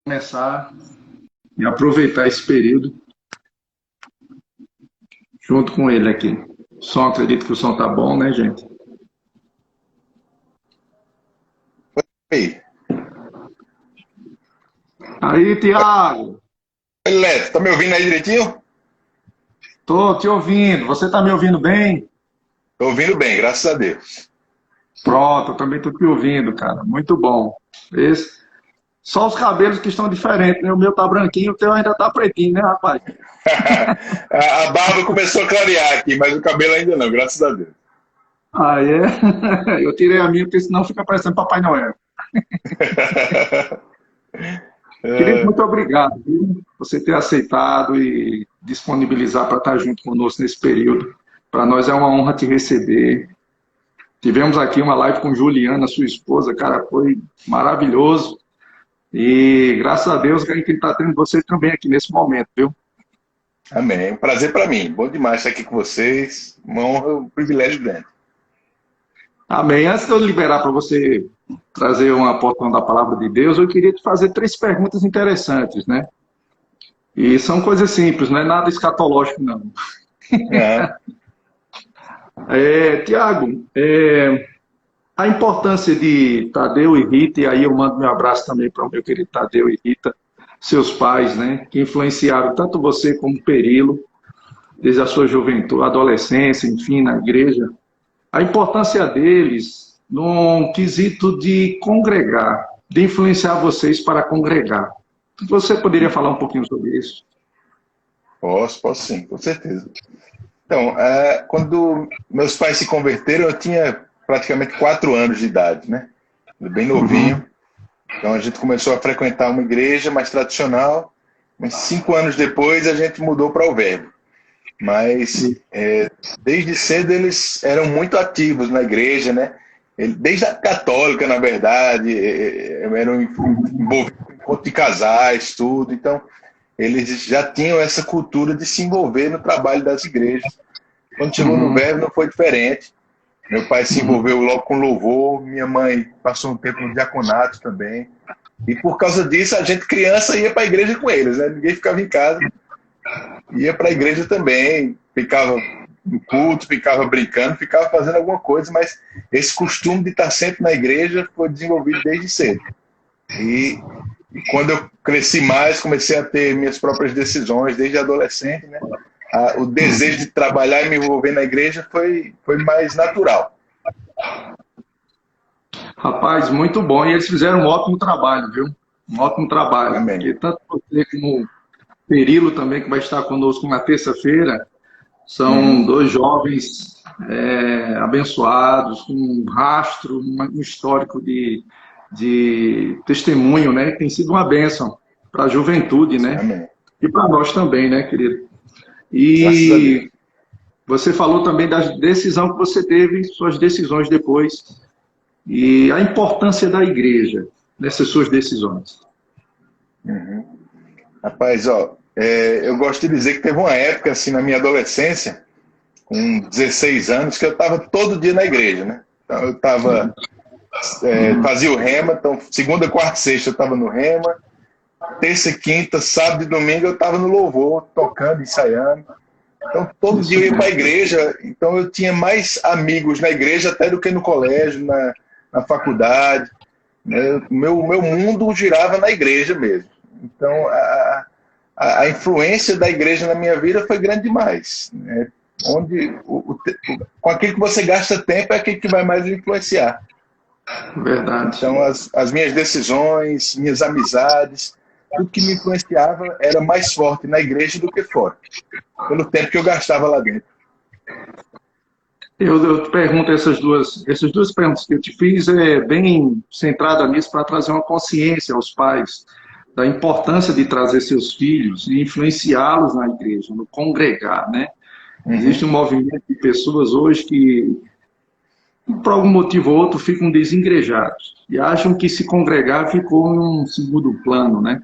começar e aproveitar esse período junto com ele aqui. O som, acredito que o som tá bom, né, gente? Oi, Aí, Tiago, Oi, Leto, tá me ouvindo aí direitinho? tô te ouvindo. Você tá me ouvindo bem? Tô ouvindo bem, graças a Deus. Pronto, eu também tô te ouvindo, cara. Muito bom. Esse... Só os cabelos que estão diferentes, né? O meu tá branquinho, o teu ainda tá pretinho, né, rapaz? A barba começou a clarear aqui, mas o cabelo ainda não, graças a Deus. Ah, é? Eu tirei a minha, porque senão fica parecendo Papai Noel. Querido, É, muito obrigado, viu? Você ter aceitado e disponibilizar para estar junto conosco nesse período. Para nós é uma honra te receber. Tivemos aqui uma live com Juliana, sua esposa, cara, foi maravilhoso. E graças a Deus que a gente está tendo você também aqui nesse momento, viu? amém. Um prazer para mim. Bom demais estar aqui com vocês. Uma honra, um privilégio grande. Amém. Antes de eu liberar para você trazer uma porção da palavra de Deus, eu queria te fazer três perguntas interessantes, né? E são coisas simples, não é nada escatológico, não. É, Tiago, a importância de Tadeu e Rita, e aí eu mando meu abraço também para o meu querido Tadeu e Rita, seus pais, né, que influenciaram tanto você como Perilo, desde a sua juventude, adolescência, enfim, na igreja. A importância deles no quesito de congregar, de influenciar vocês para congregar. Você poderia falar um pouquinho sobre isso? posso sim, com certeza. Então, quando meus pais se converteram, eu tinha praticamente 4 anos de idade, né? Bem Uhum, novinho. Então a gente começou a frequentar uma igreja mais tradicional, mas 5 anos depois a gente mudou para o Verbo. Mas desde cedo eles eram muito ativos na igreja, né? Desde a católica, na verdade, eram envolvidos em encontro de casais, tudo. Então eles já tinham essa cultura de se envolver no trabalho das igrejas. Quando chegou no uhum, Verbo não foi diferente. Meu pai se uhum. envolveu logo com louvor, minha mãe passou um tempo no diaconato também. E por causa disso, a gente, criança, ia para a igreja com eles, né? Ninguém ficava em casa, ia para a igreja também, ficava no culto, ficava brincando, ficava fazendo alguma coisa, mas esse costume de estar sempre na igreja foi desenvolvido desde cedo. E, e quando eu cresci mais, comecei a ter minhas próprias decisões, desde adolescente, né? O desejo de trabalhar e me envolver na igreja foi mais natural. Rapaz, muito bom. E eles fizeram um ótimo trabalho, viu? Um ótimo trabalho. Amém. Porque tanto você como o Perilo também, que vai estar conosco na terça-feira, são Uhum. dois jovens abençoados, com um rastro, um histórico de testemunho, né? Tem sido uma bênção para a juventude, né? Amém. E para nós também, né, querido? Graças a Deus. E você falou também da decisão que você teve, suas decisões depois, e a importância da igreja nessas suas decisões. Uhum. Rapaz, ó, eu gosto de dizer que teve uma época, assim, na minha adolescência, com 16 anos, que eu estava todo dia na igreja, né? Então, eu estava, Uhum. fazia o rema, então, segunda, quarta e sexta eu estava no rema, terça, quinta, sábado e domingo eu estava no louvor, tocando, ensaiando. Então, todo dia Isso eu ia para a mesmo. igreja, então eu tinha mais amigos na igreja até do que no colégio, na faculdade, né? O meu mundo girava na igreja mesmo. Então, a influência da igreja na minha vida foi grande demais, né? Onde com aquilo que você gasta tempo é aquilo que vai mais lhe influenciar. Verdade. Então, as minhas decisões, minhas amizades, tudo que me influenciava era mais forte na igreja do que fora, pelo tempo que eu gastava lá dentro. Eu te pergunto essas duas perguntas que eu te fiz bem centrada nisso para trazer uma consciência aos pais da importância de trazer seus filhos e influenciá-los na igreja, no congregar, né? Existe Uhum. um movimento de pessoas hoje que, por algum motivo ou outro, ficam desigrejados e acham que se congregar ficou em um segundo plano, né?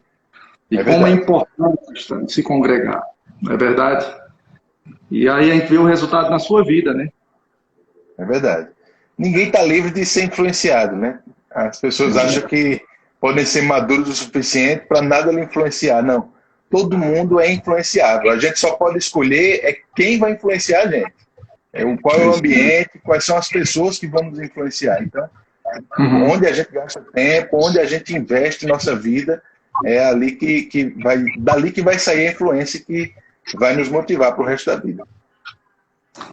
E É como é verdade. importante se congregar, não é verdade? E aí a gente vê o resultado na sua vida, né? É verdade. Ninguém está livre de ser influenciado, né? As pessoas acham que podem ser maduros o suficiente para nada lhe influenciar. Não. Todo mundo é influenciável. A gente só pode escolher quem vai influenciar a gente. Qual é o ambiente, quais são as pessoas que vão nos influenciar. Então, onde a gente gasta tempo, onde a gente investe nossa vida, é ali dali que vai sair a influência que vai nos motivar para o resto da vida.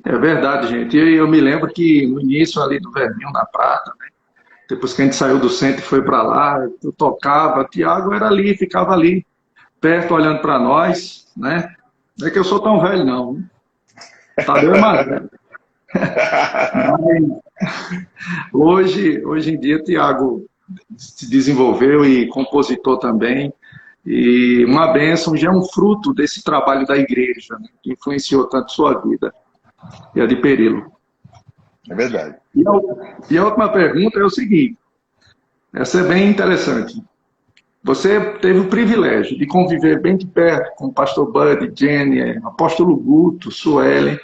É verdade, gente. E eu me lembro que no início ali do Verminho na Prata, né? Depois que a gente saiu do centro e foi para lá, eu tocava, Tiago era ali, ficava ali, perto, olhando para nós, né? Não é que eu sou tão velho, não. Tadeu é mais velho. Hoje em dia, Tiago se desenvolveu e compositor também. E uma bênção, já é um fruto desse trabalho da igreja, né, que influenciou tanto sua vida e a de Perilo. É verdade. E a última pergunta é o seguinte, essa é bem interessante. Você teve o privilégio de conviver bem de perto com o pastor Bud, Jenny, apóstolo Guto, Suelen,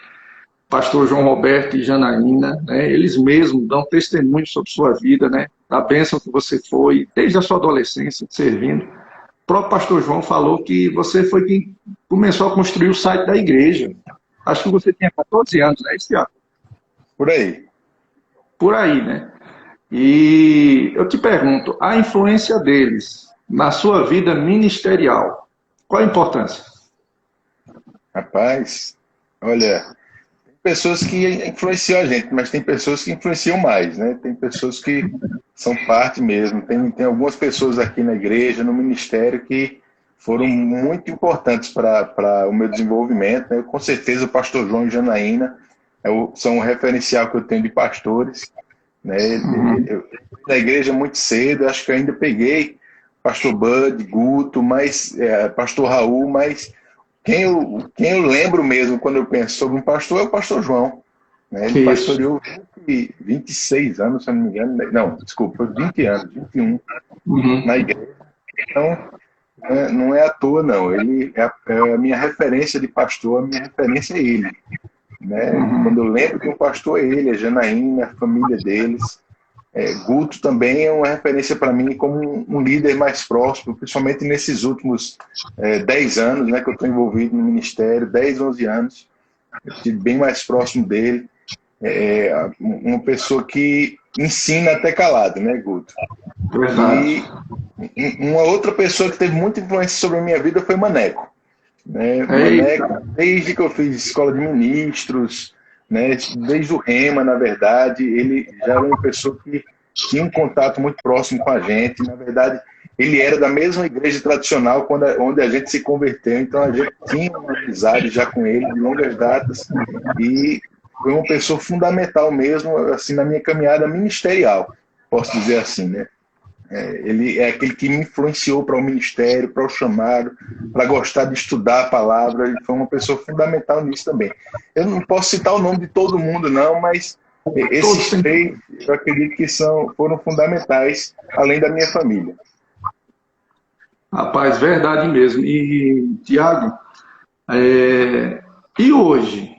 pastor João Roberto e Janaína, né? Eles mesmos dão testemunho sobre sua vida, né? Da bênção que você foi, desde a sua adolescência, servindo. O próprio pastor João falou que você foi quem começou a construir o site da igreja. Acho que você tinha 14 anos, né, Tiago? Por aí. Por aí, né? E eu te pergunto, a influência deles na sua vida ministerial, qual a importância? Rapaz, olha, tem pessoas que influenciam a gente, mas tem pessoas que influenciam mais, né? Tem pessoas que são parte mesmo. Tem algumas pessoas aqui na igreja, no ministério, que foram muito importantes para o meu desenvolvimento, né? Com certeza o pastor João e Janaína são um referencial que eu tenho de pastores, né? Eu fui na igreja muito cedo, acho que eu ainda peguei pastor Bud, Guto, pastor Raul, mas quem eu lembro mesmo quando eu penso sobre um pastor é o pastor João, né? Ele pastoreou 26 anos, se eu não me engano. Não, desculpa, 20 anos, 21 na igreja. Então, não é à toa, não. Ele é a minha referência de pastor, a minha referência é ele, né? Quando eu lembro de um pastor, é ele, a Janaína, a família deles. Guto também é uma referência para mim como um líder mais próximo, principalmente nesses últimos 10 anos, né, que eu estou envolvido no ministério, 10, 11 anos. Eu estive bem mais próximo dele. Uma pessoa que ensina até calado, né, Guto? Verdade. E uma outra pessoa que teve muita influência sobre a minha vida foi Maneco. Né? Maneco, desde que eu fiz escola de ministros, né, desde o Rema, na verdade, ele já era uma pessoa que tinha um contato muito próximo com a gente. Na verdade, ele era da mesma igreja tradicional onde a gente se converteu, então a gente tinha uma amizade já com ele de longas datas e foi uma pessoa fundamental mesmo assim na minha caminhada ministerial, posso dizer assim, né? Ele é aquele que me influenciou para o ministério, para o chamado, para gostar de estudar a palavra. Ele foi uma pessoa fundamental nisso também. Eu não posso citar o nome de todo mundo, não, mas esses três eu acredito que foram fundamentais, além da minha família. Rapaz, verdade mesmo. E, Tiago, e hoje,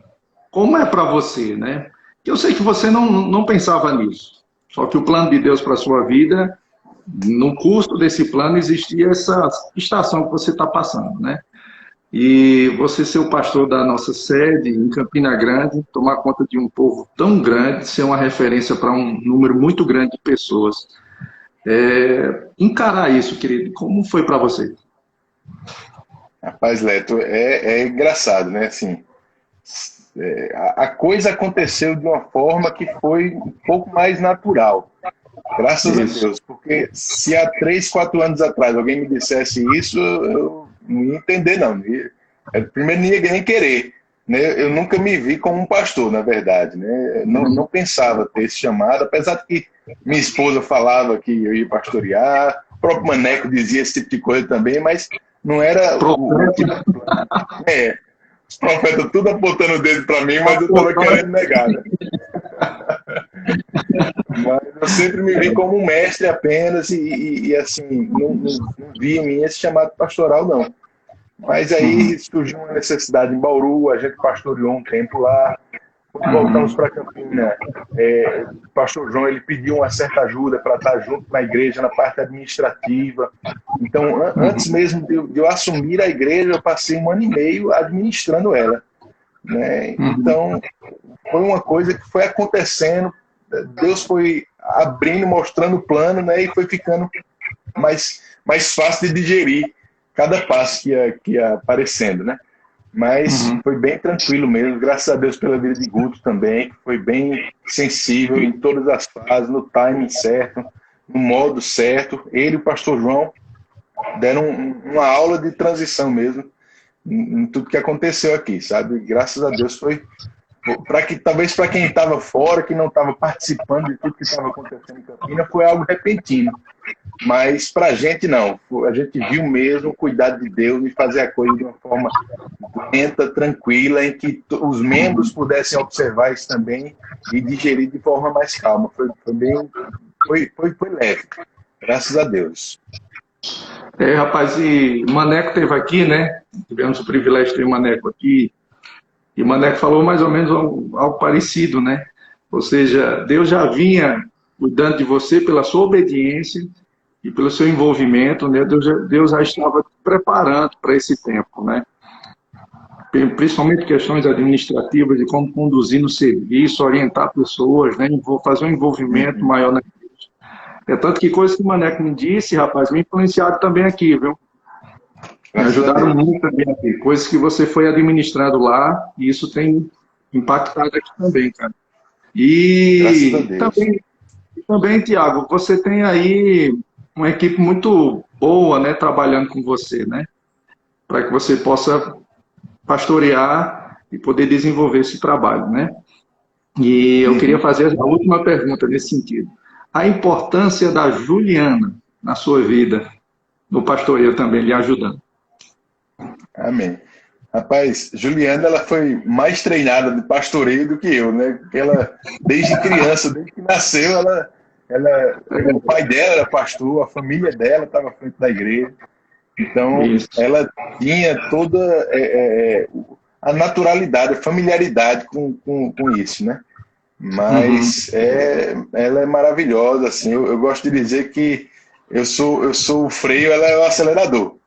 como é para você, né? Eu sei que você não pensava nisso, só que o plano de Deus para a sua vida, no custo desse plano existia essa estação que você está passando, né? E você ser o pastor da nossa sede em Campina Grande, tomar conta de um povo tão grande, ser uma referência para um número muito grande de pessoas. Encarar isso, querido, como foi para você? Rapaz, Leto, é engraçado, né? Assim, a coisa aconteceu de uma forma que foi um pouco mais natural. Graças a Deus, porque se há 3, 4 anos atrás alguém me dissesse isso, eu não ia entender, não. Primeiro, não ia nem querer. Né? Eu nunca me vi como um pastor, na verdade. Né? Não pensava ter esse chamado, apesar de que minha esposa falava que eu ia pastorear, o próprio Maneco dizia esse tipo de coisa também, mas não era o tipo de plano. Os profetas tudo apontando o dedo para mim, mas eu estava querendo negar. Né? Mas eu sempre me vi como um mestre apenas e assim, não vi em mim esse chamado pastoral, não. Mas aí surgiu uma necessidade em Bauru, a gente pastoreou um tempo lá, Quando voltamos para Campina, o pastor João ele pediu uma certa ajuda para estar junto na igreja, na parte administrativa. Então, antes mesmo de eu assumir a igreja, eu passei 1 ano e meio administrando ela, né? Então, foi uma coisa que foi acontecendo, Deus foi abrindo, mostrando o plano, né? E foi ficando mais fácil de digerir cada passo que ia aparecendo, né? Mas foi bem tranquilo mesmo, graças a Deus pela vida de Guto também, que foi bem sensível em todas as fases, no timing certo, no modo certo. Ele e o pastor João deram uma aula de transição mesmo em tudo que aconteceu aqui, sabe? Graças a Deus foi talvez para quem estava fora, que não estava participando de tudo que estava acontecendo em Campinas, foi algo repentino. Mas para a gente não. A gente viu mesmo o cuidado de Deus e fazer a coisa de uma forma lenta, tranquila, em que os membros pudessem observar isso também e digerir de forma mais calma. Foi leve. Graças a Deus. Rapaz, e o Maneco esteve aqui, né? Tivemos o privilégio de ter o Maneco aqui. E o Maneco falou mais ou menos algo parecido, né? Ou seja, Deus já vinha cuidando de você pela sua obediência e pelo seu envolvimento, né? Deus já estava preparando para esse tempo, né? Principalmente questões administrativas de como conduzir no serviço, orientar pessoas, né? Fazer um envolvimento maior na igreja. Tanto que coisas que o Maneco me disse, rapaz, me influenciaram também aqui, viu? Me ajudaram muito também aqui. Coisas que você foi administrado lá, e isso tem impactado aqui também, cara. E também, Tiago, você tem aí uma equipe muito boa, né, trabalhando com você, né? Para que você possa pastorear e poder desenvolver esse trabalho, né? E eu queria fazer a última pergunta nesse sentido. A importância da Juliana na sua vida, no pastoreio também, lhe ajudando. Amém. Rapaz, Juliana, ela foi mais treinada de pastoreio do que eu, né? Porque ela, desde criança, desde que nasceu, o pai dela era pastor, a família dela estava à frente da igreja. Então, ela tinha toda a naturalidade, a familiaridade com isso, né? Mas ela é maravilhosa, assim. Eu gosto de dizer que eu sou o freio, ela é o acelerador.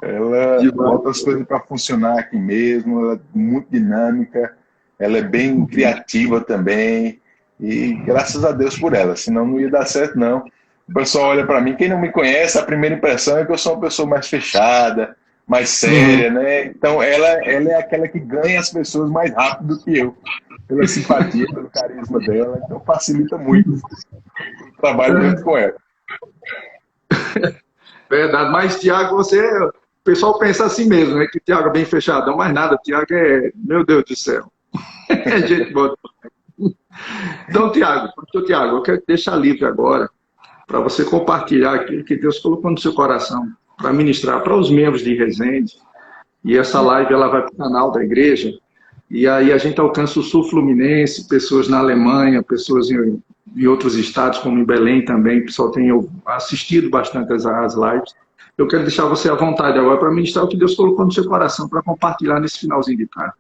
Ela bota as coisas para funcionar aqui mesmo, ela é muito dinâmica, ela é bem criativa também, e graças a Deus por ela, senão não ia dar certo não. O pessoal olha para mim, quem não me conhece, a primeira impressão é que eu sou uma pessoa mais fechada, mais séria, né? Então ela é aquela que ganha as pessoas mais rápido que eu, pela simpatia, pelo carisma dela, então facilita muito o trabalho junto com ela. Verdade, mas Tiago, o pessoal pensa assim mesmo, né? Que Tiago é bem fechadão, mas nada, Tiago meu Deus do céu. É gente boa. Então, pastor Tiago, eu quero te deixar livre agora para você compartilhar aquilo que Deus colocou no seu coração para ministrar para os membros de Resende. E essa live ela vai para o canal da igreja, e aí a gente alcança o sul fluminense, pessoas na Alemanha, pessoas em outros estados, como em Belém também, o pessoal tem assistido bastante as lives. Eu quero deixar você à vontade agora para ministrar o que Deus colocou no seu coração para compartilhar nesse finalzinho de tarde.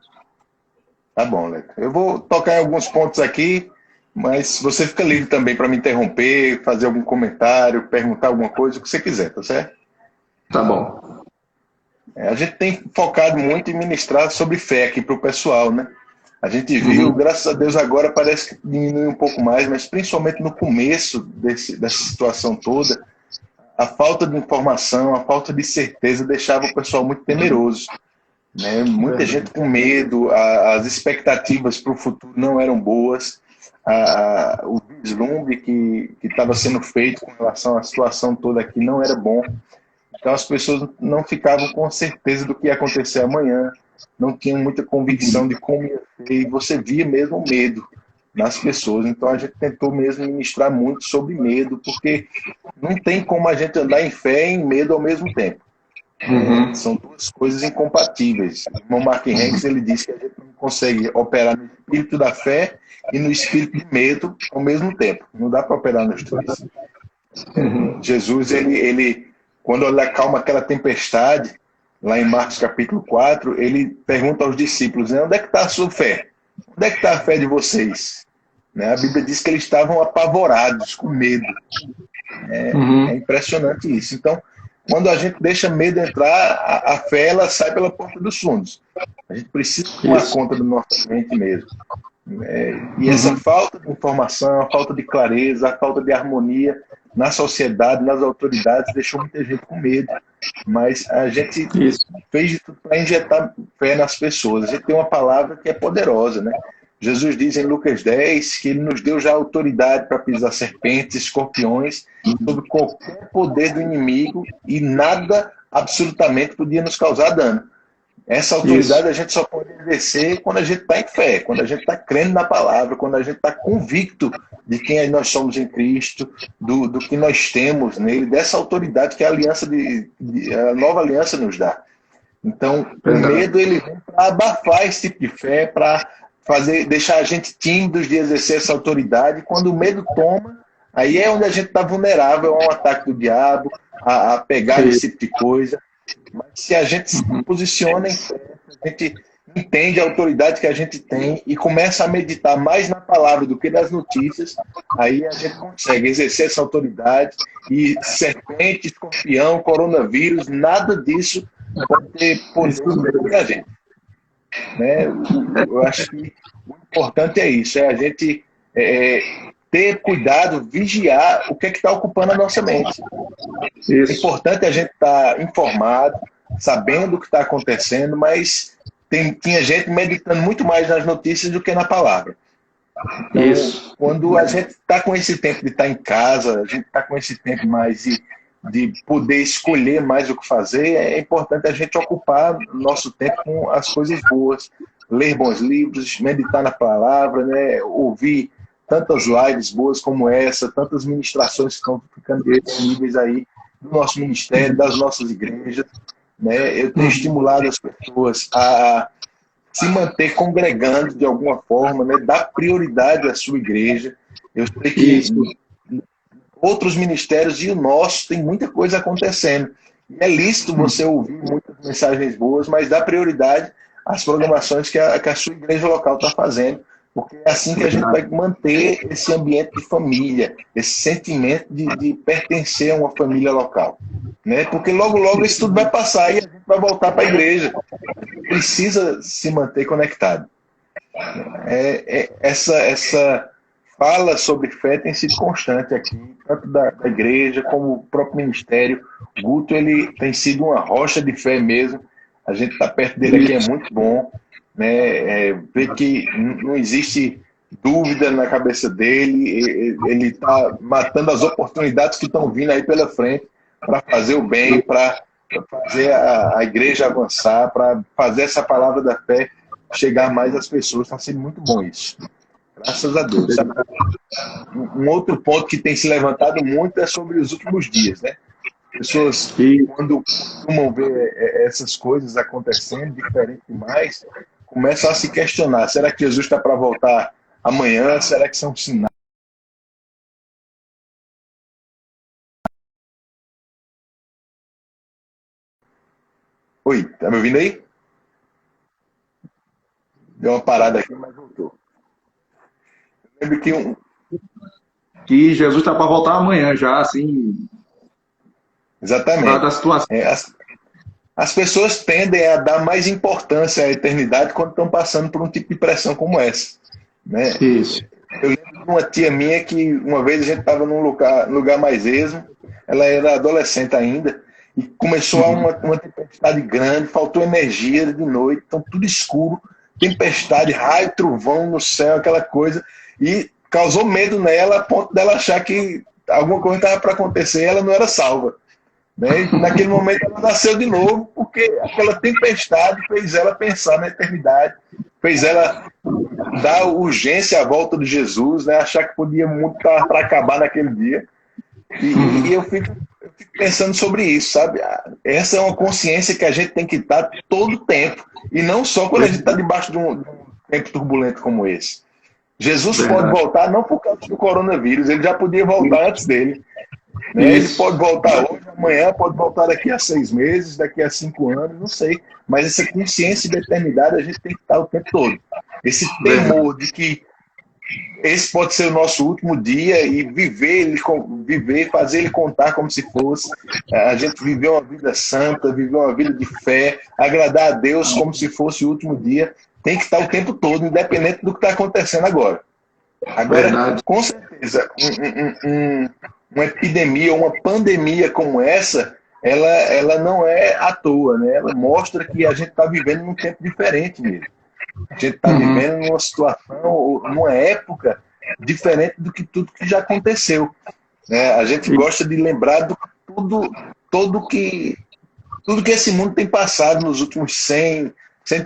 Tá bom, Leco. Eu vou tocar em alguns pontos aqui, mas você fica livre também para me interromper, fazer algum comentário, perguntar alguma coisa, o que você quiser, tá certo? Tá bom. A gente tem focado muito em ministrar sobre fé aqui para o pessoal, né? A gente viu, graças a Deus, agora parece que diminui um pouco mais, mas principalmente no começo dessa situação toda, a falta de informação, a falta de certeza deixava o pessoal muito temeroso, né? Muita gente com medo, as expectativas para o futuro não eram boas, o vislumbre que estava sendo feito com relação à situação toda aqui não era bom. Então as pessoas não ficavam com certeza do que ia acontecer amanhã, não tinham muita convicção de como ia ser, e você via mesmo o medo nas pessoas. Então a gente tentou mesmo ministrar muito sobre medo, porque não tem como a gente andar em fé e em medo ao mesmo tempo. São duas coisas incompatíveis. O irmão Mark Hanks, ele disse que a gente não consegue operar no espírito da fé e no espírito de medo ao mesmo tempo. Não dá para operar nos dois. Jesus, ele quando ele acalma aquela tempestade, lá em Marcos capítulo 4, ele pergunta aos discípulos, né, onde é que está a sua fé? Onde é que está a fé de vocês? Né? A Bíblia diz que eles estavam apavorados, com medo. É impressionante isso. Então, quando a gente deixa medo entrar, a fé ela sai pela porta dos fundos. A gente precisa tomar conta da nossa mente mesmo. E essa falta de informação, a falta de clareza, a falta de harmonia na sociedade, nas autoridades, deixou muita gente com medo. Mas a gente fez de tudo para injetar fé nas pessoas. A gente tem uma palavra que é poderosa, né? Jesus diz em Lucas 10 que ele nos deu já autoridade para pisar serpentes, escorpiões, sobre qualquer poder do inimigo e nada absolutamente podia nos causar dano. Essa autoridade a gente só pode exercer quando a gente está em fé, quando a gente está crendo na palavra, quando a gente está convicto de quem nós somos em Cristo, do que nós temos nele, dessa autoridade que a a nova aliança nos dá. Então, o medo ele vem para abafar esse tipo de fé, para deixar a gente tímidos de exercer essa autoridade. Quando o medo toma, aí é onde a gente está vulnerável a um ataque do diabo, a pegar esse tipo de coisa. Mas se a gente se posiciona em fé, a gente entende a autoridade que a gente tem e começa a meditar mais na palavra do que nas notícias, aí a gente consegue exercer essa autoridade e serpente, escorpião, coronavírus, nada disso pode ter poder sobre a gente. Né? Eu acho que o importante é isso, é a gente ter cuidado, vigiar o que está ocupando a nossa mente. É importante a gente estar informado, sabendo o que está acontecendo, mas tinha gente meditando muito mais nas notícias do que na palavra. Então, quando a gente está com esse tempo de estar em casa, a gente está com esse tempo mais de poder escolher mais o que fazer, é importante a gente ocupar nosso tempo com as coisas boas, ler bons livros, meditar na palavra, né? Ouvir tantas lives boas como essa, tantas ministrações que estão ficando disponíveis aí do nosso ministério, das nossas igrejas. Né? Eu tenho estimulado as pessoas a se manter congregando de alguma forma, né? Dar prioridade à sua igreja. Eu sei que outros ministérios e o nosso tem muita coisa acontecendo. E é lícito você ouvir muitas mensagens boas, mas dar prioridade às programações que a sua igreja local está fazendo, porque é assim que a gente vai manter esse ambiente de família, esse sentimento de pertencer a uma família local. Né? Porque logo, logo isso tudo vai passar e a gente vai voltar para a igreja. A gente precisa se manter conectado. Essa fala sobre fé tem sido constante aqui, tanto da igreja como o próprio ministério. O Guto ele tem sido uma rocha de fé mesmo. A gente está perto dele aqui, é muito bom. Né? Ver que não existe dúvida na cabeça dele, ele está matando as oportunidades que estão vindo aí pela frente para fazer o bem, para fazer a igreja avançar, para fazer essa palavra da fé chegar mais às pessoas. Está sendo muito bom isso. Graças a Deus. Sabe? Um outro ponto que tem se levantado muito é sobre os últimos dias, né? Pessoas, quando costumam ver essas coisas acontecendo diferente demais, começam a se questionar. Será que Jesus está para voltar amanhã? Será que são sinais? Oi, tá me ouvindo aí? Deu uma parada aqui, mas voltou. Eu lembro que Jesus está para voltar amanhã já, assim. Exatamente. Da situação. As pessoas tendem a dar mais importância à eternidade quando estão passando por um tipo de pressão como essa. Né? Isso. Eu lembro de uma tia minha que uma vez a gente estava num lugar mais esmo, ela era adolescente ainda, e começou uma tempestade grande, faltou energia de noite, então tudo escuro, tempestade, raio, trovão no céu, aquela coisa, e causou medo nela a ponto dela achar que alguma coisa estava para acontecer e ela não era salva. Né? Naquele momento ela nasceu de novo, porque aquela tempestade fez ela pensar na eternidade, fez ela dar urgência à volta de Jesus, né? Achar que podia muito estar para acabar naquele dia. E eu fico pensando sobre isso, sabe? Essa é uma consciência que a gente tem que estar todo o tempo, e não só quando a gente está debaixo de um tempo turbulento como esse. Jesus pode voltar não por causa do coronavírus, ele já podia voltar antes dele. Né? Ele pode voltar hoje, amanhã, pode voltar daqui a 6 meses, daqui a 5 anos, não sei. Mas essa consciência de eternidade a gente tem que estar o tempo todo. Esse temor de que esse pode ser o nosso último dia e viver, fazer ele contar como se fosse. A gente viver uma vida santa, viver uma vida de fé, agradar a Deus como se fosse o último dia. Tem que estar o tempo todo, independente do que está acontecendo agora. Agora, Verdade. com certeza, uma epidemia, uma pandemia como essa, ela não é à toa, né? Ela mostra que a gente está vivendo num tempo diferente mesmo. A gente está vivendo numa situação, numa época diferente do que tudo que já aconteceu. Né? A gente gosta de lembrar do tudo que esse mundo tem passado nos últimos 100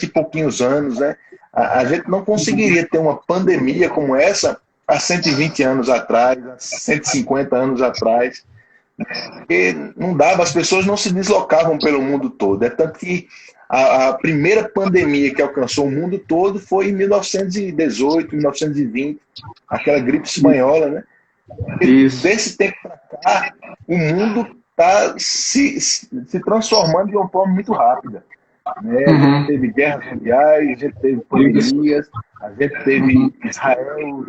e pouquinhos anos. Né? A gente não conseguiria ter uma pandemia como essa há 120 anos atrás, há 150 anos atrás. Porque não dava, as pessoas não se deslocavam pelo mundo todo. É tanto que a primeira pandemia que alcançou o mundo todo foi em 1918, 1920, aquela gripe espanhola, né? Desse tempo para cá, o mundo está se transformando de uma forma muito rápida. Né? A gente teve guerras mundiais, a gente teve pandemias, a gente teve Israel,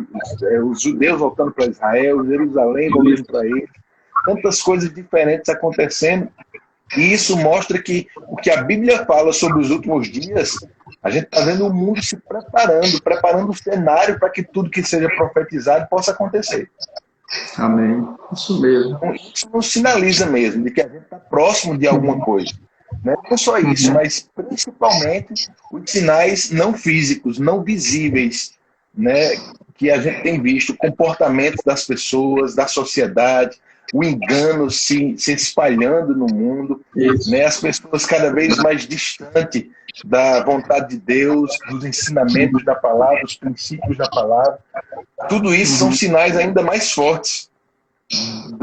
os judeus voltando para Israel, Jerusalém voltando para eles, tantas coisas diferentes acontecendo. E isso mostra que o que a Bíblia fala sobre os últimos dias, a gente está vendo o mundo se preparando o cenário para que tudo que seja profetizado possa acontecer. Amém. Isso mesmo. Então, isso nos sinaliza mesmo de que a gente está próximo de alguma coisa. Né? Não só isso, mas principalmente os sinais não físicos, não visíveis, né? Que a gente tem visto, comportamentos das pessoas, da sociedade, o engano se espalhando no mundo, né? As pessoas cada vez mais distantes da vontade de Deus, dos ensinamentos da palavra, dos princípios da palavra. Tudo isso são sinais ainda mais fortes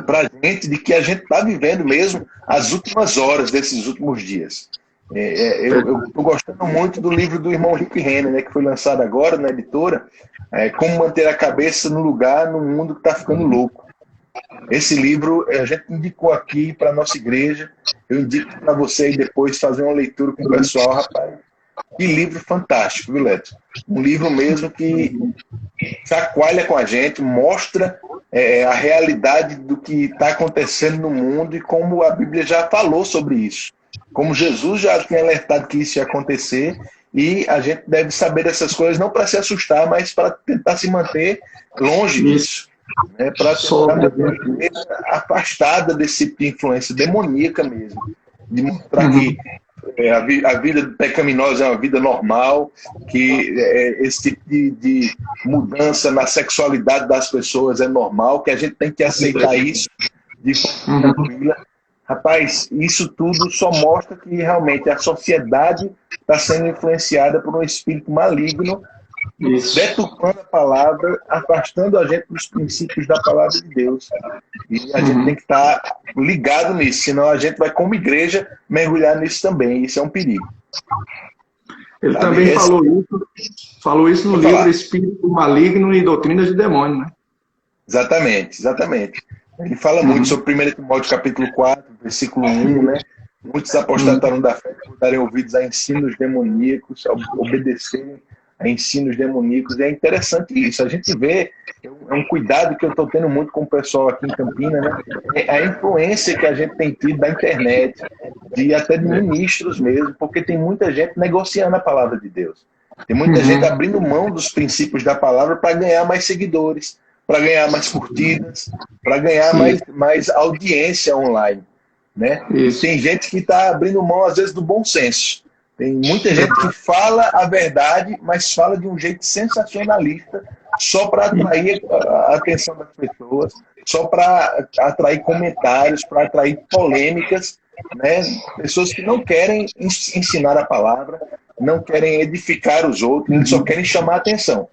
para a gente de que a gente está vivendo mesmo as últimas horas desses últimos dias. Eu estou gostando muito do livro do irmão Rick Renner, né, que foi lançado agora na editora, Como Manter a Cabeça no Lugar no Mundo que está ficando louco. Esse livro a gente indicou aqui para a nossa igreja. Eu indico para você aí depois fazer uma leitura com o pessoal, rapaz. Que livro fantástico, viu, Leto? Um livro mesmo que chacoalha com a gente, mostra a realidade do que está acontecendo no mundo e como a Bíblia já falou sobre isso. Como Jesus já tinha alertado que isso ia acontecer, e a gente deve saber dessas coisas não para se assustar, mas para tentar se manter longe disso. Né, para tentar manter afastada desse tipo de influência demoníaca mesmo, de mostrar que a vida pecaminosa é uma vida normal, que esse tipo de mudança na sexualidade das pessoas é normal, que a gente tem que aceitar isso de forma tranquila. Rapaz, isso tudo só mostra que realmente a sociedade está sendo influenciada por um espírito maligno, deturpando a palavra, afastando a gente dos princípios da palavra de Deus. E a gente tem que estar ligado nisso, senão a gente vai, como igreja, mergulhar nisso também. Isso é um perigo. Ele também falou isso no livro Espírito Maligno e Doutrinas de Demônio, né? Exatamente. Ele fala muito sobre 1 Timóteo capítulo 4, versículo 1, né? Muitos apostatarão da fé por darem ouvidos a ensinos demoníacos, a obedecerem a ensinos demoníacos. É interessante isso. A gente vê, é um cuidado que eu estou tendo muito com o pessoal aqui em Campinas, né? É a influência que a gente tem tido da internet, até de ministros mesmo, porque tem muita gente negociando a palavra de Deus. Tem muita gente abrindo mão dos princípios da palavra para ganhar mais seguidores, para ganhar mais curtidas, para ganhar mais audiência online. Né? E tem gente que está abrindo mão, às vezes, do bom senso. Tem muita gente que fala a verdade, mas fala de um jeito sensacionalista, só para atrair a atenção das pessoas, só para atrair comentários, para atrair polêmicas, né? Pessoas que não querem ensinar a palavra, não querem edificar os outros, eles só querem chamar a atenção.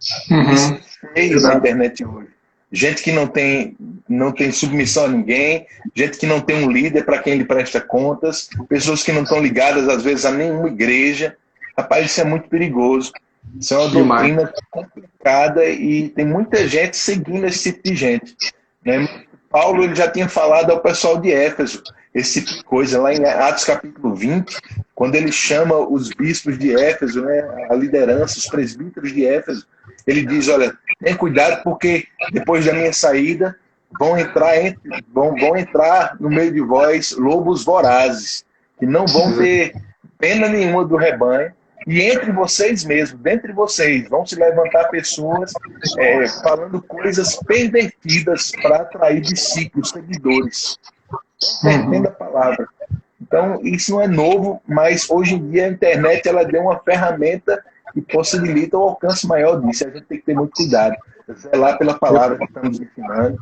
Isso é na internet hoje. Gente que não tem submissão a ninguém, gente que não tem um líder para quem ele presta contas, pessoas que não estão ligadas, às vezes, a nenhuma igreja. Rapaz, isso é muito perigoso. Isso é uma doutrina complicada e tem muita gente seguindo esse tipo de gente. Né? Paulo ele já tinha falado ao pessoal de Éfeso esse tipo de coisa, lá em Atos capítulo 20, quando ele chama os bispos de Éfeso, né, a liderança, os presbíteros de Éfeso, ele diz, olha, tenha cuidado porque depois da minha saída vão entrar no meio de vós lobos vorazes, que não vão ter pena nenhuma do rebanho, e entre vocês mesmos, dentre vocês, vão se levantar pessoas falando coisas pervertidas para atrair discípulos, seguidores. Pervertendo a palavra. Então, isso não é novo, mas hoje em dia a internet ela deu uma ferramenta que possibilita o alcance maior disso. A gente tem que ter muito cuidado. Zelar pela palavra que estamos ensinando,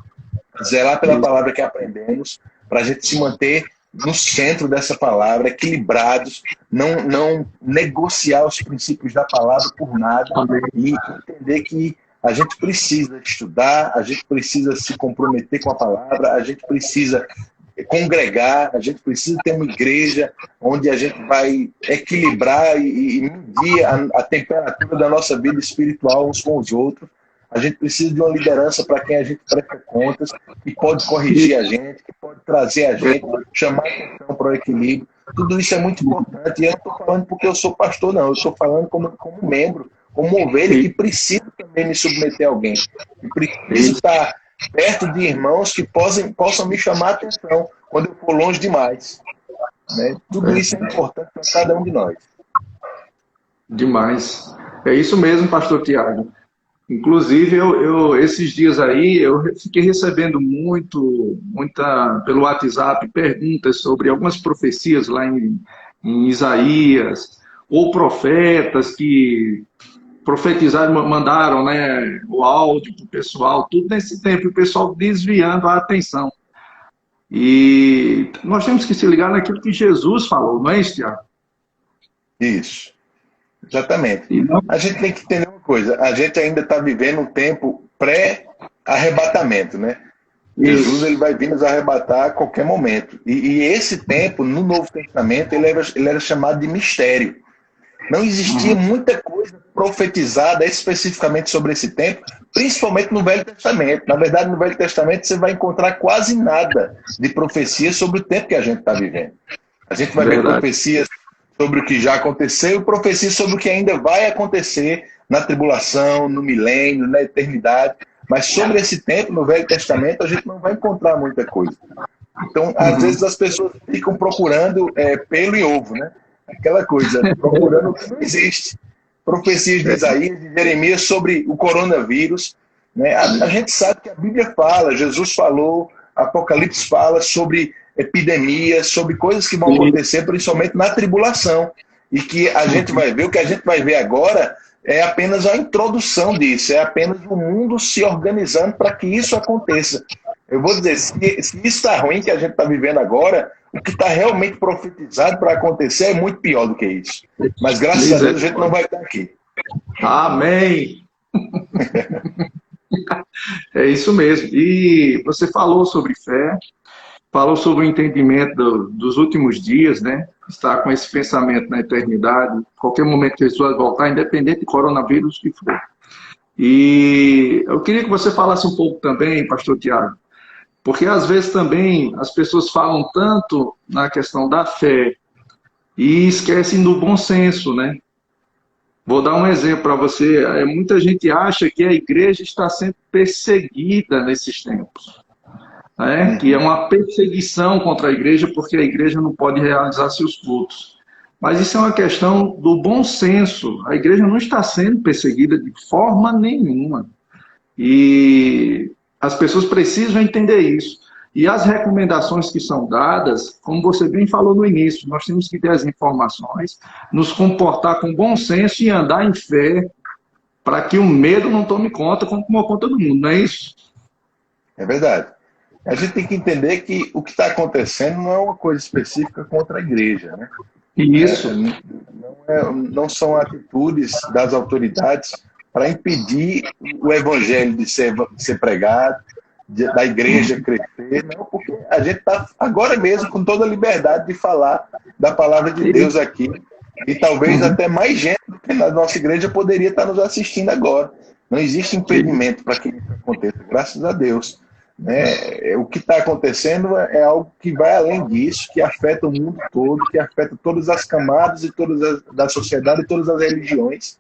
zelar pela palavra que aprendemos, para a gente se manter no centro dessa palavra, equilibrados, não negociar os princípios da palavra por nada e entender que a gente precisa estudar, a gente precisa se comprometer com a palavra, a gente precisa congregar, a gente precisa ter uma igreja onde a gente vai equilibrar e medir a temperatura da nossa vida espiritual uns com os outros. A gente precisa de uma liderança para quem a gente presta contas, que pode corrigir a gente, que pode trazer a gente, chamar a atenção para o equilíbrio. Tudo isso é muito importante. E eu não estou falando porque eu sou pastor, não. Eu estou falando como membro, como ovelha que precisa também me submeter a alguém. Que precisa estar perto de irmãos que possam me chamar a atenção quando eu for longe demais. Né? Tudo isso é importante para cada um de nós. Demais. É isso mesmo, pastor Tiago. Inclusive, esses dias aí, eu fiquei recebendo muita pelo WhatsApp, perguntas sobre algumas profecias lá em Isaías, ou profetas que profetizaram, mandaram, né, o áudio para o pessoal, tudo nesse tempo, o pessoal desviando a atenção. E nós temos que se ligar naquilo que Jesus falou, não é isso, Tiago? Isso. Exatamente. A gente tem que entender uma coisa, a gente ainda está vivendo um tempo pré-arrebatamento, né? Jesus ele vai vir nos arrebatar a qualquer momento. E esse tempo, no Novo Testamento, ele era chamado de mistério. Não existia muita coisa profetizada especificamente sobre esse tempo, principalmente no Velho Testamento. Na verdade, no Velho Testamento você vai encontrar quase nada de profecia sobre o tempo que a gente está vivendo. A gente vai ver profecias sobre o que já aconteceu e profecias sobre o que ainda vai acontecer na tribulação, no milênio, na eternidade. Mas sobre esse tempo, no Velho Testamento, a gente não vai encontrar muita coisa. Então, às vezes as pessoas ficam procurando pelo e ovo, né? Aquela coisa, procurando o que não existe. Profecias de Isaías, de Jeremias sobre o coronavírus. Né? A gente sabe que a Bíblia fala, Jesus falou, Apocalipse fala sobre epidemias, sobre coisas que vão acontecer, principalmente na tribulação. E que a gente vai ver, o que a gente vai ver agora é apenas a introdução disso, é apenas o mundo se organizando para que isso aconteça. Eu vou dizer, se isso está ruim que a gente está vivendo agora, o que está realmente profetizado para acontecer é muito pior do que isso. Mas graças a Deus a gente não vai estar aqui. Amém! É isso mesmo. E você falou sobre fé, falou sobre o entendimento dos últimos dias, né? Estar com esse pensamento na eternidade, qualquer momento que Jesus vai voltar, independente de coronavírus que for. E eu queria que você falasse um pouco também, pastor Tiago, porque às vezes também as pessoas falam tanto na questão da fé e esquecem do bom senso, né? Vou dar um exemplo para você. Muita gente acha que a igreja está sendo perseguida nesses tempos. Né? Que é uma perseguição contra a igreja porque a igreja não pode realizar seus cultos. Mas isso é uma questão do bom senso. A igreja não está sendo perseguida de forma nenhuma. E as pessoas precisam entender isso. E as recomendações que são dadas, como você bem falou no início, nós temos que ter as informações, nos comportar com bom senso e andar em fé para que o medo não tome conta como tomou conta do mundo, não é isso? É verdade. A gente tem que entender que o que está acontecendo não é uma coisa específica contra a igreja, né? Isso. Não são atitudes das autoridades para impedir o evangelho de ser pregado, da igreja crescer, não, porque a gente está agora mesmo com toda a liberdade de falar da palavra de Deus aqui, e talvez até mais gente do que na nossa igreja poderia estar nos assistindo agora. Não existe impedimento para que isso aconteça, graças a Deus. né? O que está acontecendo é algo que vai além disso, que afeta o mundo todo, que afeta todas as camadas e da sociedade e todas as religiões.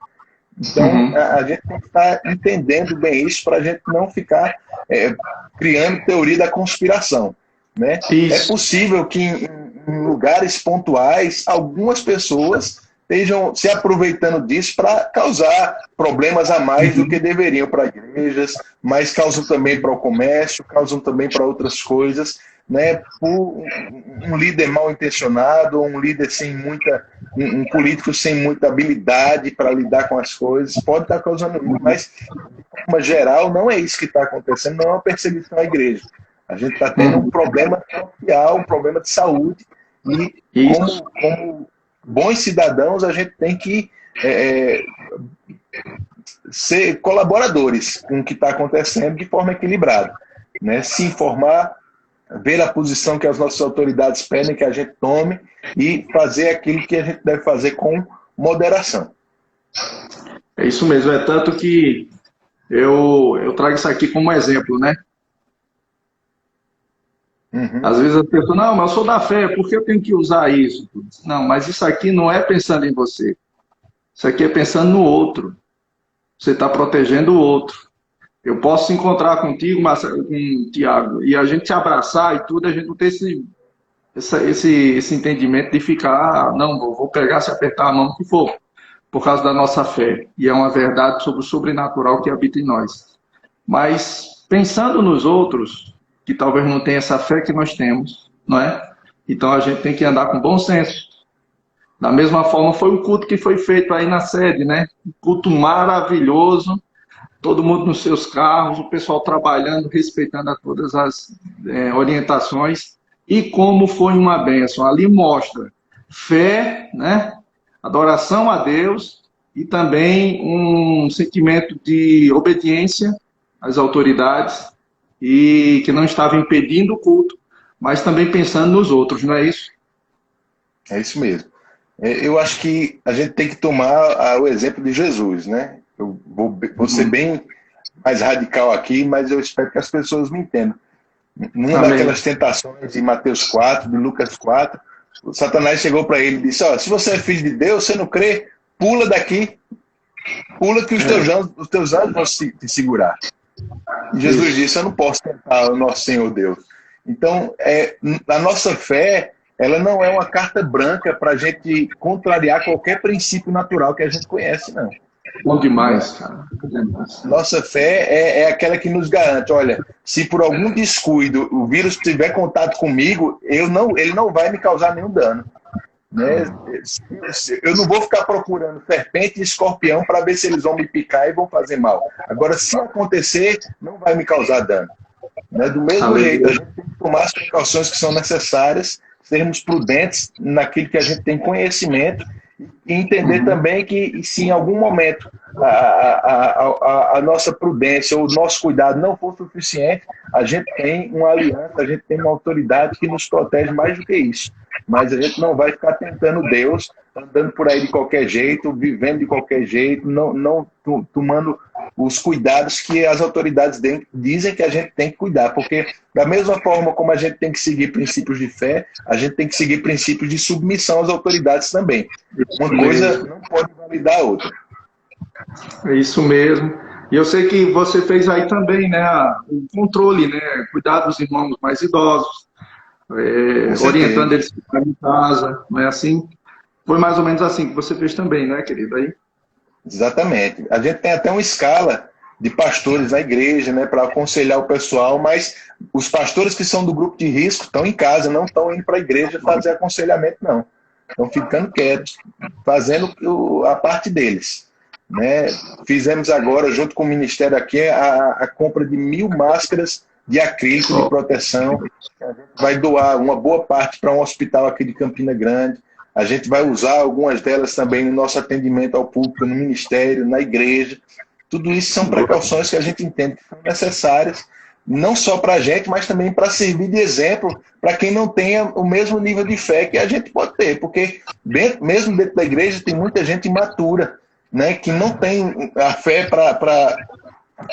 Então, a gente tem que estar entendendo bem isso para a gente não ficar criando teoria da conspiração, né? É possível que em lugares pontuais algumas pessoas estejam se aproveitando disso para causar problemas a mais do que deveriam para igrejas, mas causam também para o comércio, causam também para outras coisas, né? Por um líder mal intencionado, um líder sem muita, um político sem muita habilidade para lidar com as coisas, pode estar causando isso, mas de forma geral não é isso que está acontecendo, não é uma perseguição à igreja. A gente está tendo um problema social, um problema de saúde, e como bons cidadãos a gente tem que ser colaboradores com o que está acontecendo de forma equilibrada, né? Se informar, ver a posição que as nossas autoridades pedem que a gente tome e fazer aquilo que a gente deve fazer com moderação. É isso mesmo, é tanto que eu trago isso aqui como exemplo, né? Às vezes as pessoas, não, mas eu sou da fé, por que eu tenho que usar isso? Não, mas isso aqui não é pensando em você. Isso aqui é pensando no outro. Você está protegendo o outro. Eu posso se encontrar contigo, Marcelo, com Tiago, e a gente se abraçar e tudo, a gente não ter esse entendimento de ficar, não, vou pegar, se apertar a mão, o que for, por causa da nossa fé. E é uma verdade sobre o sobrenatural que habita em nós. Mas, pensando nos outros, que talvez não tenham essa fé que nós temos, não é? Então a gente tem que andar com bom senso. Da mesma forma, foi um culto que foi feito aí na sede, né? Um culto maravilhoso, todo mundo nos seus carros, o pessoal trabalhando, respeitando a todas as orientações, e como foi uma bênção. Ali mostra fé, né? Adoração a Deus, e também um sentimento de obediência às autoridades, e que não estava impedindo o culto, mas também pensando nos outros, não é isso? É isso mesmo. Eu acho que a gente tem que tomar o exemplo de Jesus, né? Eu vou ser bem mais radical aqui, mas eu espero que as pessoas me entendam. Numa daquelas tentações de Mateus 4, de Lucas 4, o Satanás chegou para ele e disse, se você é filho de Deus, você não crê, pula daqui, pula que os teus anjos vão te segurar. E Jesus disse, eu não posso tentar o nosso Senhor Deus. Então, a nossa fé, ela não é uma carta branca para a gente contrariar qualquer princípio natural que a gente conhece, não. Bom demais, cara. Nossa fé é aquela que nos garante, olha, se por algum descuido o vírus tiver contato comigo, ele não vai me causar nenhum dano. Né? Eu não vou ficar procurando serpente e escorpião para ver se eles vão me picar e vão fazer mal. Agora, se acontecer, não vai me causar dano. Né? Do mesmo jeito, a gente tem que tomar as precauções que são necessárias, sermos prudentes naquilo que a gente tem conhecimento e entender também que se em algum momento a nossa prudência ou o nosso cuidado não for suficiente, a gente tem uma aliança, a gente tem uma autoridade que nos protege mais do que isso. Mas a gente não vai ficar tentando Deus, andando por aí de qualquer jeito, vivendo de qualquer jeito, não tomando os cuidados que as autoridades dizem que a gente tem que cuidar. Porque da mesma forma como a gente tem que seguir princípios de fé, a gente tem que seguir princípios de submissão às autoridades também. Uma coisa não pode validar a outra. É isso mesmo. E eu sei que você fez aí também, né, o controle, né, cuidar dos irmãos mais idosos, orientando eles a ficar em casa, não é assim? Foi mais ou menos assim que você fez também, né, querido? Aí? Exatamente. A gente tem até uma escala de pastores na igreja, né, para aconselhar o pessoal, mas os pastores que são do grupo de risco estão em casa, não estão indo para a igreja fazer aconselhamento, não. Estão ficando quietos, fazendo a parte deles. Né? Fizemos agora, junto com o Ministério aqui, a compra de 1.000 máscaras de acrílico de proteção. A gente vai doar uma boa parte para um hospital aqui de Campina Grande. A gente vai usar algumas delas também no nosso atendimento ao público, no Ministério, na igreja. Tudo isso são precauções que a gente entende que são necessárias, não só para a gente, mas também para servir de exemplo para quem não tenha o mesmo nível de fé que a gente pode ter. Porque mesmo dentro da igreja tem muita gente imatura, né, que não tem a fé para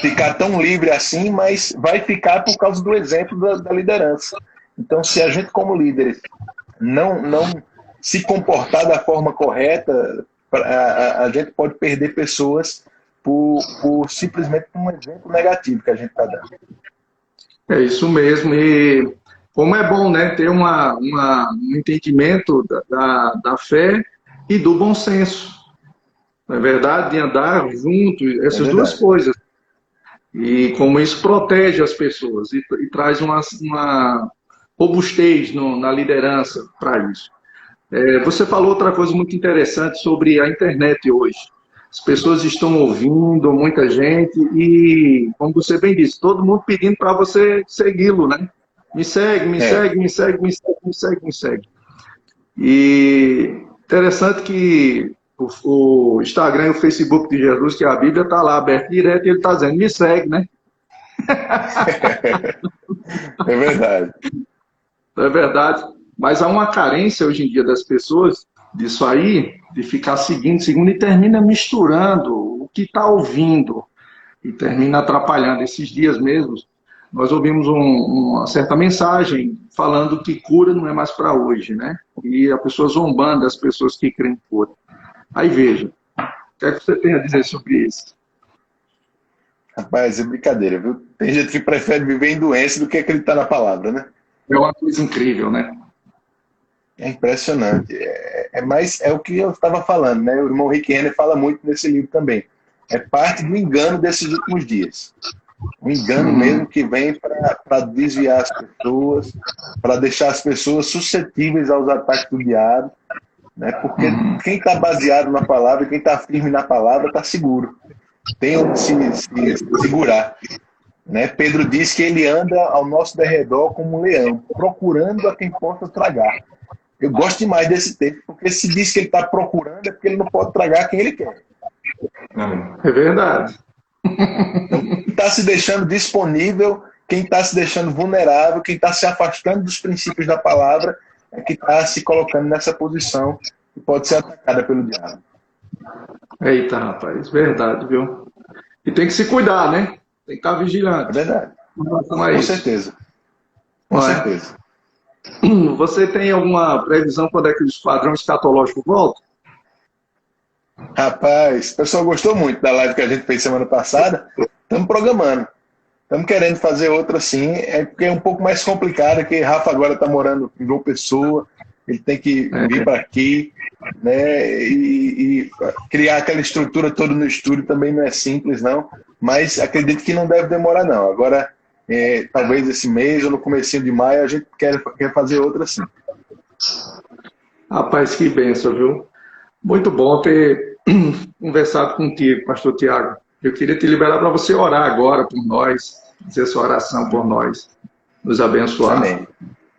ficar tão livre assim, mas vai ficar por causa do exemplo da liderança. Então, se a gente, como líderes, não se comportar da forma correta, a gente pode perder pessoas por simplesmente um exemplo negativo que a gente está dando. É isso mesmo. E como é bom, né, ter um entendimento da fé e do bom senso. Não é verdade? De andar junto, essas duas coisas. E como isso protege as pessoas e traz uma robustez na liderança para isso. Você falou outra coisa muito interessante sobre a internet hoje. As pessoas estão ouvindo, muita gente, e, como você bem disse, todo mundo pedindo para você segui-lo, né? Me segue, me segue, me segue, me segue, me segue, me segue. E interessante que o Instagram e o Facebook de Jesus, que a Bíblia está lá aberto direto, e ele está dizendo, me segue, né? É verdade. É verdade. Mas há uma carência hoje em dia das pessoas disso aí, de ficar seguindo, e termina misturando o que está ouvindo e termina atrapalhando. Esses dias mesmos, nós ouvimos uma certa mensagem falando que cura não é mais para hoje, né? E a pessoa zombando as pessoas que creem em cura. Aí veja, o que é que você tem a dizer sobre isso? Rapaz, é brincadeira, viu? Tem gente que prefere viver em doença do que acreditar na palavra, né? É uma coisa incrível, né? É impressionante. Mas é o que eu estava falando, né? O irmão Rick Renner fala muito nesse livro também. É parte do engano desses últimos dias. Um engano mesmo que vem para desviar as pessoas, para deixar as pessoas suscetíveis aos ataques do diabo, né? Porque quem está baseado na palavra, quem está firme na palavra, está seguro. Tem onde se segurar. Né? Pedro diz que ele anda ao nosso derredor como um leão, procurando a quem possa tragar. Eu gosto demais desse texto, porque se diz que ele está procurando, é porque ele não pode tragar quem ele quer. É verdade. Então, quem está se deixando disponível, quem está se deixando vulnerável, quem está se afastando dos princípios da palavra, é que está se colocando nessa posição que pode ser atacada pelo diabo. Eita, rapaz, verdade, viu? E tem que se cuidar, né? Tem que estar vigilante. É verdade. Com certeza. Com certeza. Você tem alguma previsão quando é que o esquadrão escatológico volta? Rapaz, o pessoal gostou muito da live que a gente fez semana passada. Estamos programando. Estamos querendo fazer outra sim. É porque é um pouco mais complicado, que Rafa agora está morando em João Pessoa. Ele tem que vir para aqui, né? E criar aquela estrutura toda no estúdio também não é simples, não. Mas acredito que não deve demorar, não. Agora, talvez esse mês ou no comecinho de maio, a gente quer fazer outra sim. Rapaz, que bênção, viu? Muito bom ter conversado contigo, pastor Tiago. Eu queria te liberar para você orar agora por nós, fazer sua oração por nós, nos abençoar. Amém.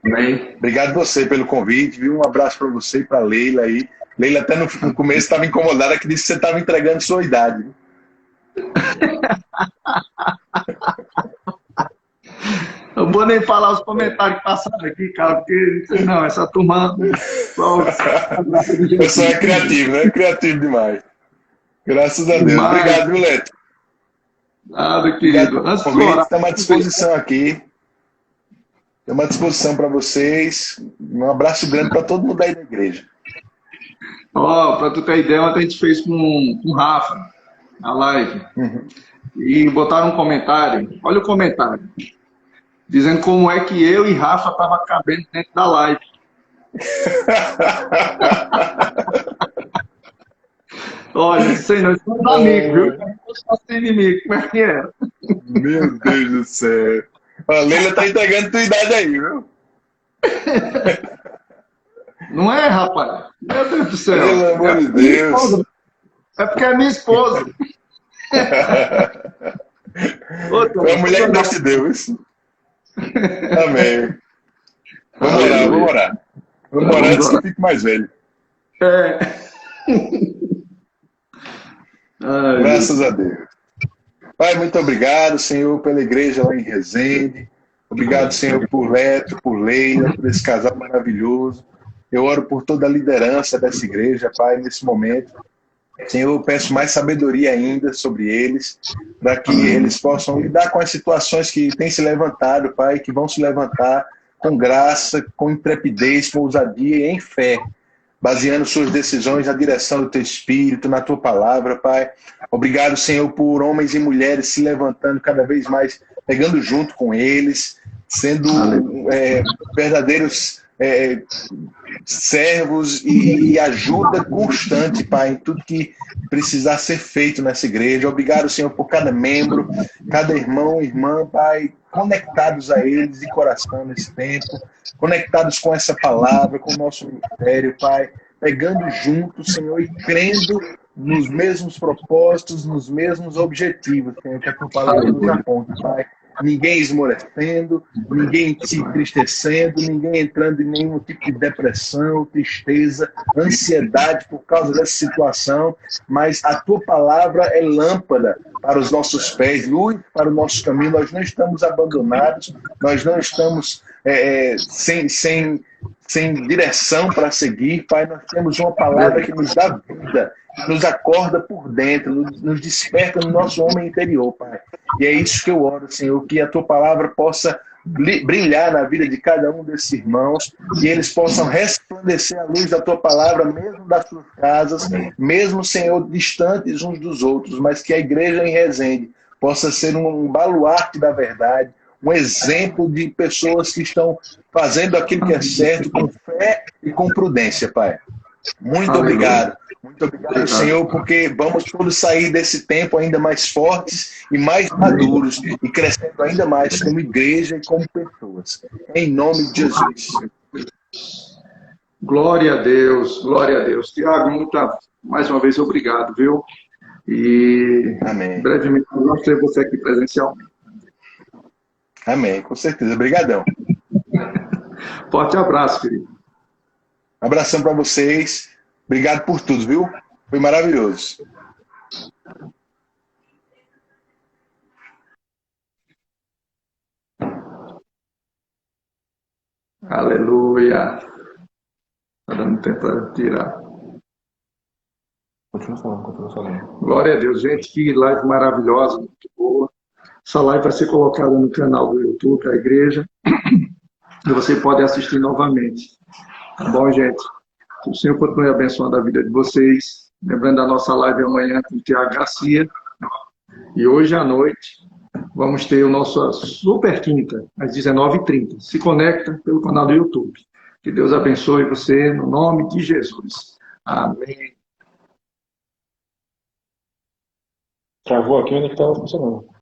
Amém. Obrigado você pelo convite, viu? Um abraço para você e para a Leila aí. Leila até no começo estava incomodada, que disse que você estava entregando sua idade. Eu não vou nem falar os comentários que passaram aqui, cara, porque não, essa turma. O pessoal é criativo, né? Criativo demais. Graças a Deus. Demais. Obrigado, viu, Leto? Nada, querido. Estamos à disposição aqui. Estamos à disposição para vocês. Um abraço grande para todo mundo aí da igreja. Para tu ter ideia, ontem a gente fez com o Rafa, a live. E botaram um comentário. Olha o comentário. Dizendo como é que eu e Rafa estavam cabendo dentro da live. Olha, sei não, somos amigos, viu? Eu sou inimigo, como é que é? Meu Deus do céu. A Leila tá entregando tua idade aí, viu? Não é, rapaz? Meu Deus do céu. Pelo amor de Deus. É porque é minha esposa. É a mulher que Deus te deu, isso? Amém. Vamos orar. Vamos orar antes que eu fique mais velho. Graças a Deus. Pai, muito obrigado, Senhor, pela igreja lá em Resende. Obrigado, Senhor, por Leto, por Leila, por esse casal maravilhoso. Eu oro por toda a liderança dessa igreja, Pai, nesse momento. Senhor, eu peço mais sabedoria ainda sobre eles, para que eles possam lidar com as situações que têm se levantado, Pai, que vão se levantar com graça, com intrepidez, com ousadia e em fé, baseando suas decisões na direção do Teu Espírito, na Tua palavra, Pai. Obrigado, Senhor, por homens e mulheres se levantando cada vez mais, pegando junto com eles, sendo verdadeiros servos e ajuda constante, Pai, em tudo que precisar ser feito nessa igreja. Obrigado, Senhor, por cada membro, cada irmão e irmã, Pai, conectados a eles de coração nesse tempo, conectados com essa palavra, com o nosso ministério, Pai, pegando juntos, Senhor, e crendo nos mesmos propósitos, nos mesmos objetivos, Senhor, que a tua palavra nos aponta, Pai. Ninguém esmorecendo, ninguém se entristecendo, ninguém entrando em nenhum tipo de depressão, tristeza, ansiedade por causa dessa situação, mas a tua palavra é lâmpada para os nossos pés, luz para o nosso caminho. Nós não estamos abandonados, nós não estamos sem direção para seguir, Pai. Nós temos uma palavra que nos dá vida, nos acorda por dentro, nos desperta no nosso homem interior, Pai. E é isso que eu oro, Senhor, que a Tua palavra possa brilhar na vida de cada um desses irmãos, que eles possam resplandecer a luz da Tua palavra, mesmo das suas casas, mesmo, Senhor, distantes uns dos outros, mas que a igreja em Resende possa ser um baluarte da verdade, um exemplo de pessoas que estão fazendo aquilo que é certo com fé e com prudência, Pai. Muito obrigado. Muito obrigado, Senhor, porque vamos todos sair desse tempo ainda mais fortes e mais maduros e crescendo ainda mais como igreja e como pessoas. Em nome de Jesus. Glória a Deus, glória a Deus. Tiago, mais uma vez, obrigado, viu? E amém. Brevemente vamos ter você aqui presencialmente. Amém, com certeza. Obrigadão. Forte abraço, querido. Abração para vocês. Obrigado por tudo, viu? Foi maravilhoso. Aleluia. Está dando tempo para tirar. Continua falando. Glória a Deus, gente. Que live maravilhosa, muito boa. Essa live vai ser colocada no canal do YouTube da igreja. E você pode assistir novamente. Tá bom, gente? Que o Senhor continue abençoando a vida de vocês. Lembrando da nossa live amanhã com o Tiago Garcia. E hoje à noite vamos ter o nosso Super Quinta, às 19h30. Se conecta pelo canal do YouTube. Que Deus abençoe você, no nome de Jesus. Amém. Travou aqui onde estava funcionando.